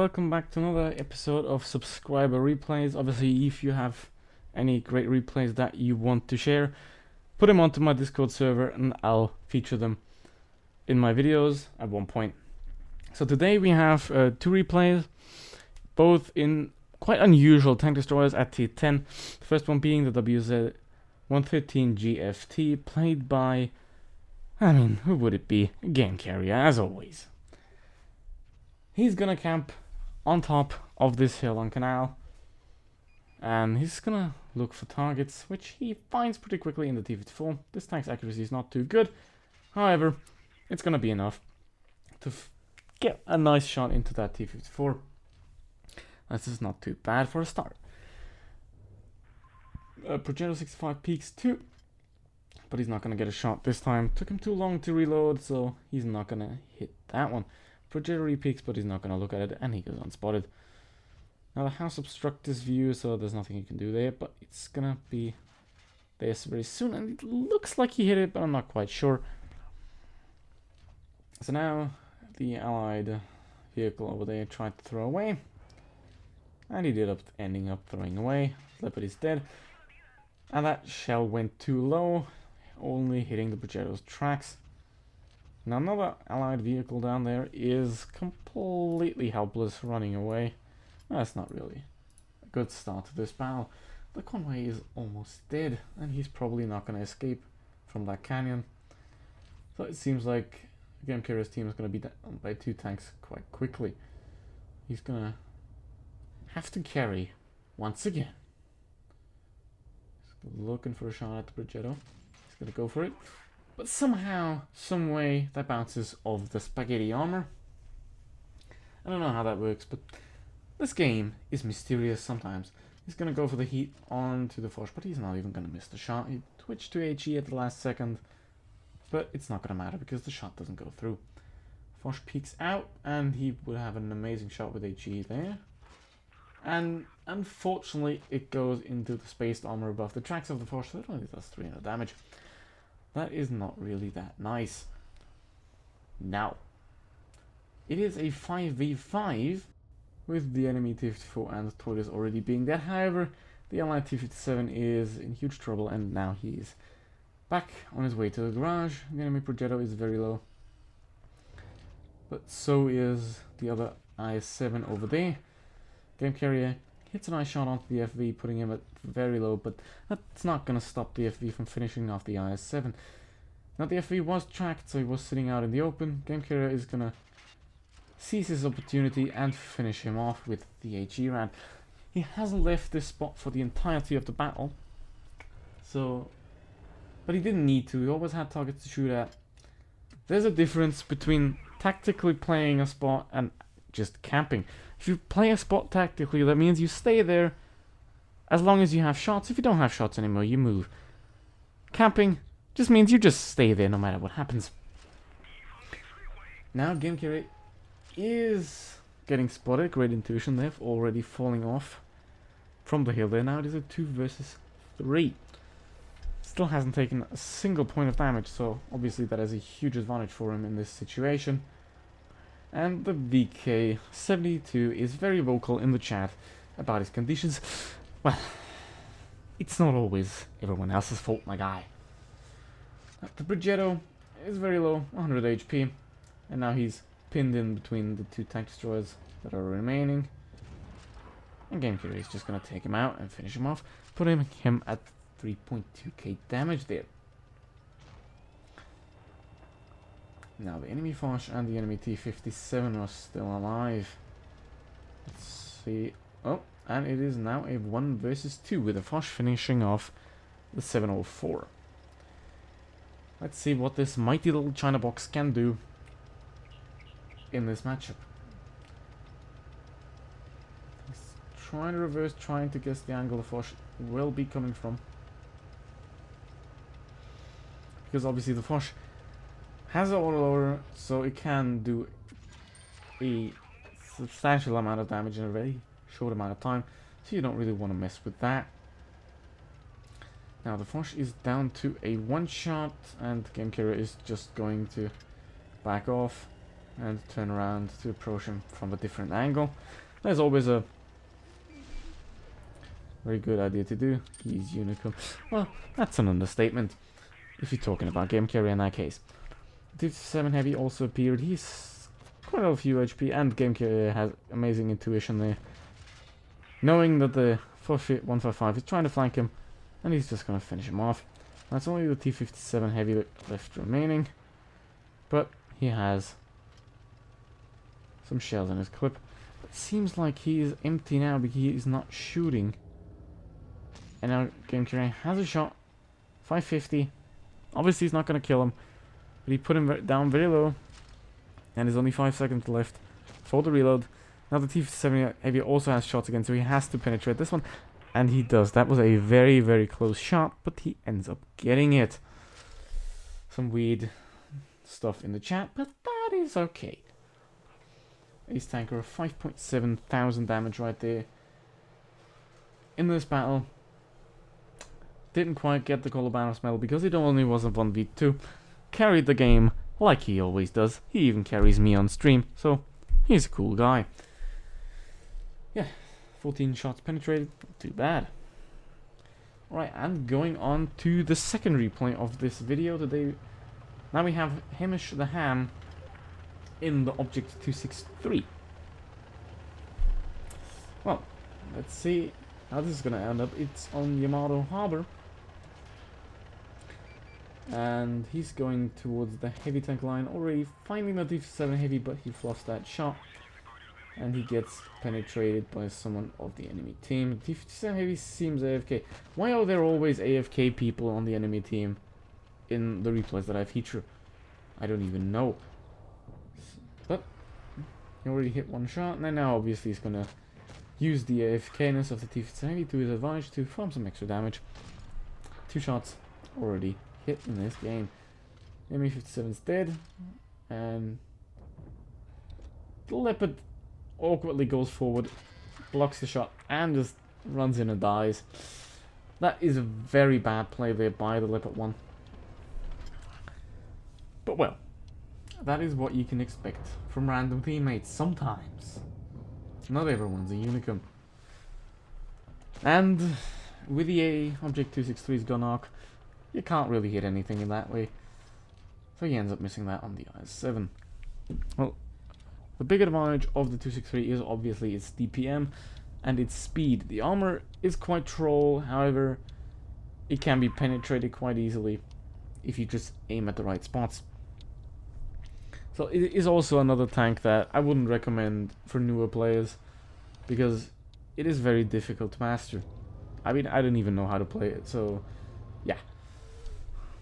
welcome back to another episode of Subscriber Replays. Obviously, if you have any great replays that you want to share, put them onto my Discord server and I'll feature them in my videos at one point. So today we have two replays, both in quite unusual tank destroyers at T10. The first one being the WZ-113 GFT, played by, who would it be? GameCarrier, as always. He's gonna camp on top of this hill on canal, and he's gonna look for targets, which he finds pretty quickly in the T-54. This tank's accuracy is not too good, however, it's gonna be enough to get a nice shot into that T-54. This is not too bad for a start. Progetto 65 peaks too, but he's not gonna get a shot this time. Took him too long to reload, so he's not gonna hit that one. Progetto peaks, but he's not going to look at it, and he goes unspotted. Now the house obstructs this view, so there's nothing he can do there, but it's going to be there very soon, and it looks like he hit it, but I'm not quite sure. So now the allied vehicle over there tried to throw away, and he did ending up throwing away. Leopard is dead, and that shell went too low, only hitting the Progetto's tracks. Now another allied vehicle down there is completely helpless, running away. That's not really a good start to this battle. The convoy is almost dead, and he's probably not going to escape from that canyon. So it seems like GameCarrier's team is going to be down by two tanks quite quickly. He's going to have to carry once again. He's looking for a shot at the Progetto. He's going to go for it. But somehow, some way, that bounces off the spaghetti armor. I don't know how that works, but this game is mysterious sometimes. He's going to go for the heat onto the Foch, but he's not even going to miss the shot. He twitched to HE at the last second, but it's not going to matter because the shot doesn't go through. Foch peeks out, and he would have an amazing shot with HE there. And unfortunately, it goes into the spaced armor above the tracks of the Foch, so it only does 300 damage. That is not really that nice. Now, it is a 5v5 with the enemy T-54 and the Tortoise already being dead. However, the allied T-57 is in huge trouble, and now he is back on his way to the garage. The enemy Progetto is very low, but so is the other IS-7 over there. GameCarrier hits a nice shot onto the FV, putting him at very low, but that's not going to stop the FV from finishing off the IS-7. Now the FV was tracked, so he was sitting out in the open. GameCarrier is going to seize his opportunity and finish him off with the HE round. He hasn't left this spot for the entirety of the battle, but he didn't need to. He always had targets to shoot at. There's a difference between tactically playing a spot and just camping. If you play a spot tactically, that means you stay there as long as you have shots. If you don't have shots anymore, you move. Camping just means you just stay there no matter what happens. Now GameCarrier is getting spotted. Great intuition there, already falling off from the hill there. Now it is a 2 versus 3. Still hasn't taken a single point of damage, so obviously that is a huge advantage for him in this situation. And the VK72 is very vocal in the chat about his conditions. Well, it's not always everyone else's fault, my guy. The Progetto is very low, 100 HP, and now he's pinned in between the two tank destroyers that are remaining. And GameCarrier is just going to take him out and finish him off, putting him at 3.2k damage there. Now the enemy Foch and the enemy T-57 are still alive. Let's see. Oh, and it is now a 1 versus 2 with the Foch finishing off the 704. Let's see what this mighty little China box can do in this matchup. He's trying to reverse, trying to guess the angle the Foch will be coming from. Because obviously the Foch has an autoloader, so it can do a substantial amount of damage in a very short amount of time, so you don't really want to mess with that. Now the Foch is down to a 1 shot, and GameCarrier is just going to back off. and turn around to approach him from a different angle. There's always a very good idea to do. He's unicorn. Well, that's an understatement if you're talking about GameCarrier in that case. 57 Heavy also appeared. He's quite a few HP, and GameCarrier has amazing intuition there. Knowing that the 155 is trying to flank him, and he's just going to finish him off. That's only the T57 Heavy left remaining, but he has some shells in his clip. It seems like he is empty now because he is not shooting. And now GameCarrier has a shot. 550. Obviously he's not going to kill him, but he put him down very low. And there's only 5 seconds left for the reload. Now the T57 Heavy also has shots again, so he has to penetrate this one. And he does. That was a very, very close shot, but he ends up getting it. Some weird stuff in the chat, but that is okay. Ace Tanker, 5.7 thousand damage right there. In this battle, didn't quite get the Colobanos medal because it only was a 1v2. Carried the game like he always does. He even carries me on stream, so he's a cool guy. Yeah, 14 shots penetrated, not too bad. Alright, and going on to the second replay of this video today. Now we have Hamish the Ham in the Object 263. Well, let's see how this is going to end up. It's on Yamato Harbor. And he's going towards the heavy tank line, already finding the D7 Heavy, but he fluffs that shot. And he gets penetrated by someone of the enemy team. D57 Heavy seems AFK. Why are there always AFK people on the enemy team in the replays that I feature? I don't even know. But he already hit one shot, and now obviously he's gonna use the AFK-ness of the T57 Heavy to his advantage to farm some extra damage. 2 shots already hit in this game. ME57 is dead, and the Leopard awkwardly goes forward, blocks the shot, and just runs in and dies. That is a very bad play there by the Leopard 1. But well, that is what you can expect from random teammates sometimes. Not everyone's a unicorn. And with the Object 263's gun arc, you can't really hit anything in that way. So he ends up missing that on the IS-7. Well, the big advantage of the 263 is obviously its DPM and its speed. The armor is quite troll, however, it can be penetrated quite easily if you just aim at the right spots. So it is also another tank that I wouldn't recommend for newer players, because it is very difficult to master. I mean, I don't even know how to play it, so yeah.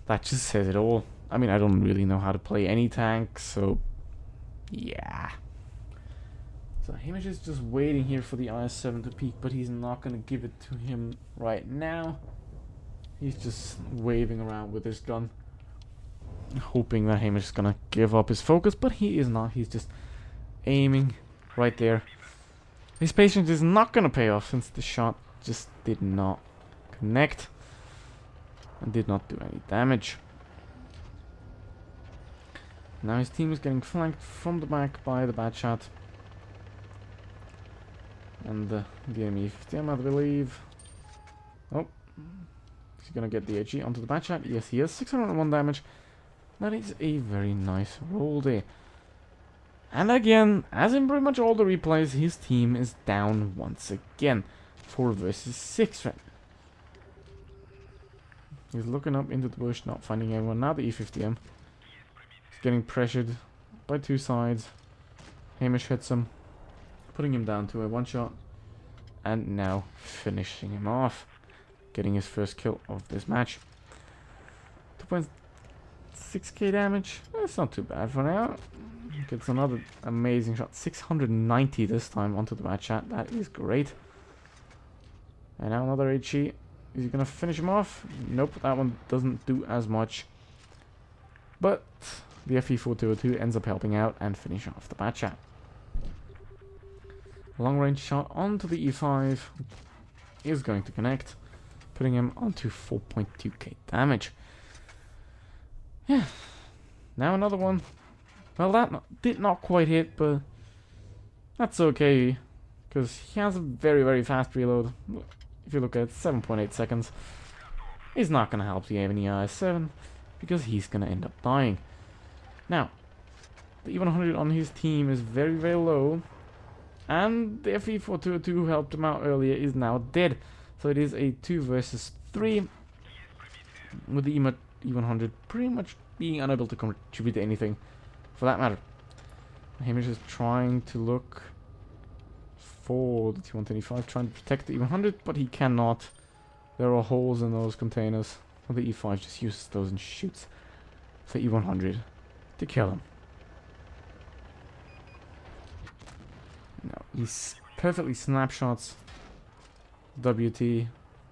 That just says it all. I mean, I don't really know how to play any tank, so yeah. So Hamish is just waiting here for the IS-7 to peak, but he's not going to give it to him right now. He's just waving around with his gun, hoping that Hamish is going to give up his focus, but he is not. He's just aiming right there. His patience is not going to pay off since the shot just did not connect and did not do any damage. Now his team is getting flanked from the back by the bad shot. And the enemy 50M, I believe. Oh, he's gonna get the HE onto the bad shot. Yes, he has 601 damage. That is a very nice roll there. And again, as in pretty much all the replays, his team is down once again. 4 versus 6 right now. He's looking up into the bush, not finding anyone. Now the E50M. He's getting pressured by 2 sides. Hamish hits him, putting him down to a 1-shot. And now finishing him off. Getting his first kill of this match. 2.6k damage. That's not too bad for now. Gets another amazing shot. 690 this time onto the match shot. That is great. And now another HE. Is he going to finish him off? Nope, that one doesn't do as much. But the FE4202 ends up helping out and finish off the bad shot. Long range shot onto the E5 is going to connect, putting him onto 4.2k damage. Yeah. Now another one. Well, that did not quite hit, but that's okay, because he has a very, very fast reload. If you look at 7.8 seconds, he's not going to help the aim in the IS-7, because he's going to end up dying. Now, the E-100 on his team is very, very low, and the FE-422 who helped him out earlier is now dead. So it is a 2 versus 3, with the E-100 pretty much being unable to contribute to anything, for that matter. Hamish is trying to look for the T-125, trying to protect the E-100, but he cannot. There are holes in those containers. The E-5 just uses those and shoots the E-100 to kill him. Now, he perfectly snapshots WT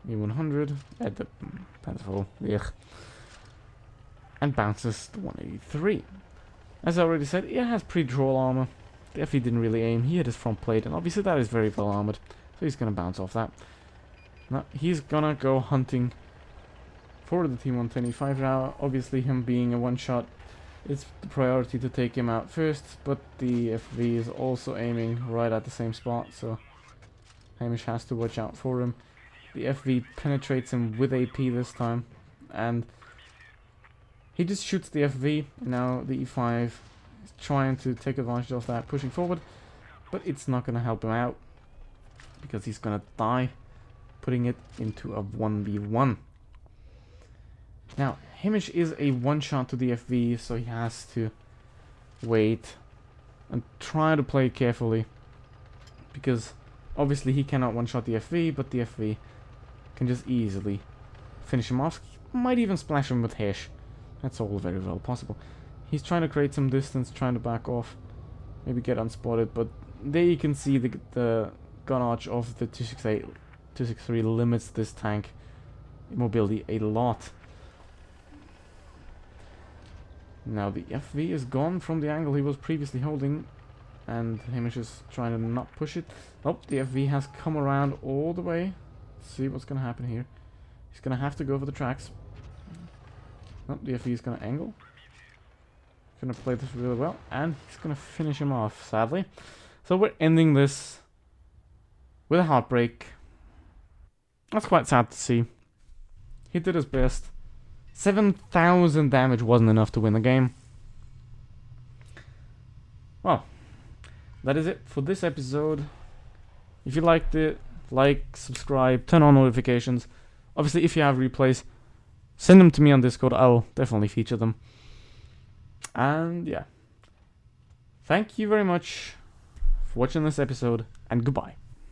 E-100 at the Panzerfall, and bounces the 183. As I already said, it has pre-draw armor. The FE didn't really aim. He hit his front plate, and obviously that is very well armored, so he's gonna bounce off that. Now he's gonna go hunting for the T-125 now. Obviously, him being a one-shot, it's the priority to take him out first, but the FV is also aiming right at the same spot, so Hamish has to watch out for him. The FV penetrates him with AP this time, and he just shoots the FV. Now the E5 is trying to take advantage of that, pushing forward, but it's not going to help him out, because he's going to die, putting it into a 1v1. Now, Hamish is a one-shot to the FV, so he has to wait and try to play carefully, because obviously he cannot one-shot the FV, but the FV can just easily finish him off. Might even splash him with Hesh. That's all very well possible. He's trying to create some distance, trying to back off, maybe get unspotted, but there you can see the gun arch of the 263 limits this tank mobility a lot. Now the FV is gone from the angle he was previously holding, and Hamish is trying to not push it. Oh, the FV has come around all the way. Let's see what's going to happen here. He's going to have to go for the tracks. Oh, the FV is going to angle. Going to play this really well, and he's going to finish him off, sadly. So we're ending this with a heartbreak. That's quite sad to see. He did his best. 7,000 damage wasn't enough to win the game. Well, that is it for this episode. If you liked it, like, subscribe, turn on notifications. Obviously, if you have replays, send them to me on Discord. I'll definitely feature them. And yeah, thank you very much for watching this episode, and goodbye.